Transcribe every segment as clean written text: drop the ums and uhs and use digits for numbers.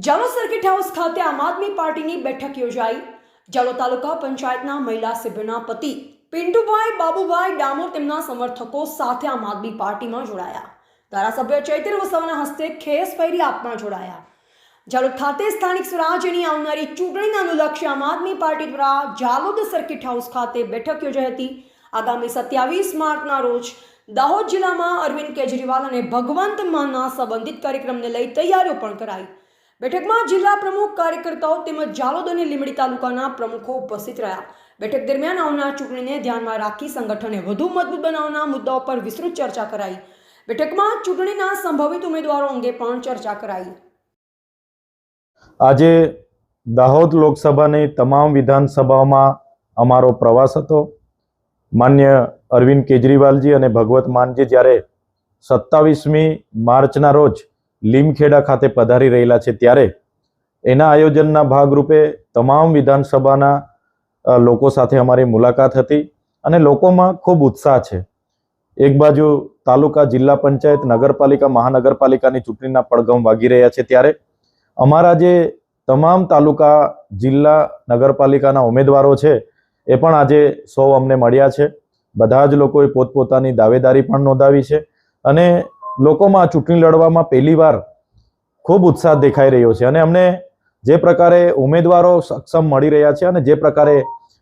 Jhalod circuit house ખાતે આમ આદમી પાર્ટીની બેઠક યોજાઈ। જાલોદ તાલુકા પંચાયતના મહિલા સભ્યના પતિ પિન્ટુભાઈ બાબુભાઈ ડામોર તેમના સમર્થકો સાથે આમ આદમી પાર્ટીમાં જોડાયા। ધારાસભ્ય ચૈતર વસાવાના હસ્તે ખેસ પહેરી આપમાં જોડાયા। જાલોદ ખાતે સ્થાનિક સ્વરાજ્યની આવનારી ચૂંટણીના અનુલક્ષે આમ આદમી પાર્ટી દ્વારા જાલોદ સર્કિટ હાઉસ ખાતે બેઠક યોજાઈ હતી। આગામી 27 માર્ચના રોજ દાહોદ જિલ્લામાં અરવિંદ કેજરીવાલ અને ભગવંત માનના સંબંધિત કાર્યક્રમને લઈ તૈયારીઓ પણ કરાઈ। બેઠકમાં જિલ્લા પ્રમુખ કાર્યકર્તાઓ તેમજ જાલોદ અને લીંબડી તાલુકાના પ્રમુખો ઉપસ્થિત રહ્યા। બેઠક દરમિયાન આવનાર ચૂંટણીને ધ્યાનમાં રાખી સંગઠનને વધુ મજબૂત બનાવવાના મુદ્દાઓ પર વિસ્તૃત ચર્ચા કરાઈ। બેઠકમાં ચૂંટણીના સંભવિત ઉમેદવારો અંગે પણ ચર્ચા કરાઈ। આજે દાહોદ લોકસભાની તમામ વિધાનસભાઓમાં અમારો પ્રવાસ હતો। માન્ય અરવિંદ કેજરીવાલજી અને ભગવત માનજી જ્યારે 27મી માર્ચના રોજ લીમખેડા ખાતે પધારી રહેલા છે, ત્યારે એના આયોજનના ભાગરૂપે તમામ વિધાનસભાના લોકો સાથે અમારી મુલાકાત હતી અને લોકોમાં ખૂબ ઉત્સાહ છે। એક બાજુ તાલુકા, જિલ્લા પંચાયત, નગરપાલિકા, મહાનગરપાલિકાની ચૂંટણીના પડઘમ વાગી રહ્યા છે, ત્યારે અમારા જે તમામ તાલુકા, જિલ્લા, નગરપાલિકાના ઉમેદવારો છે એ પણ આજે સૌ અમને મળ્યા છે। બધા જ લોકોએ પોતપોતાની દાવેદારી પણ નોંધાવી છે અને લોકોમાં ચૂંટણી લડવામાં પહેલીવાર ખૂબ ઉત્સાહ દેખાઈ રહ્યો છે અને અમને જે પ્રકારે ઉમેદવારો સક્ષમ મળી રહ્યા છે અને જે પ્રકારે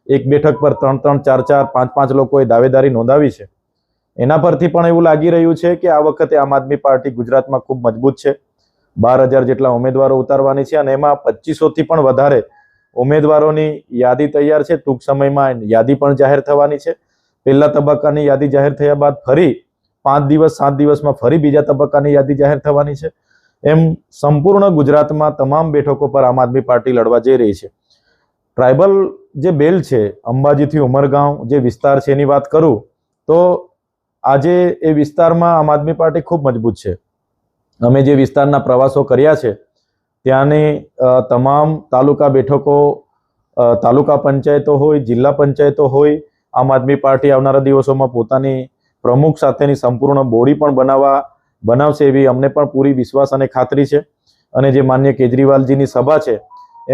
એક બેઠક પર 3-3, 4-4, 5-5 લોકોએ દાવેદારી નોંધાવી છે, એના પરથી પણ એવું લાગી રહ્યું છે કે આ વખતે આમ આદમી પાર્ટી ગુજરાતમાં ખૂબ મજબૂત છે। 12,000 જેટલા ઉમેદવારો ઉતારવાની છે અને એમાં 2500થી પણ વધારે ઉમેદવારોની યાદી તૈયાર છે। ટૂંક સમયમાં યાદી પણ જાહેર થવાની છે। પહેલા તબક્કાની યાદી જાહેર થયા બાદ ફરી 5 દિવસ 7 દિવસમાં ફરી બીજા તબક્કાની યાદી જાહેર થવાની છે। એમ સંપૂર્ણ ગુજરાતમાં તમામ બેઠકો પર આમ આદમી પાર્ટી લડવા જઈ રહી છે। ટ્રાઇબલ જે બેલ્ટ છે, અંબાજીથી ઉમરગાંવ જે વિસ્તાર છે, એની વાત કરું તો આજે એ વિસ્તારમાં આમ આદમી પાર્ટી ખૂબ મજબૂત છે। અમે જે વિસ્તારના પ્રવાસો કર્યા છે ત્યાંની તમામ તાલુકા બેઠકો, તાલુકા પંચાયતો હોય, જિલ્લા પંચાયતો હોય, આમ આદમી પાર્ટી આવનારા દિવસોમાં પોતાની પ્રમુખ સાથેની સંપૂર્ણ બોડી પણ બનાવશે એવી અમને પણ પૂરી વિશ્વાસ અને ખાતરી છે। અને જે માન્ય કેજરીવાલજીની સભા છે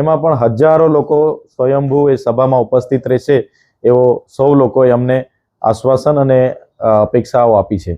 એમાં પણ હજારો લોકો સ્વયંભૂ એ સભામાં ઉપસ્થિત રહેશે એવો સૌ લોકોએ અમને આશ્વાસન અને અપેક્ષાઓ આપી છે।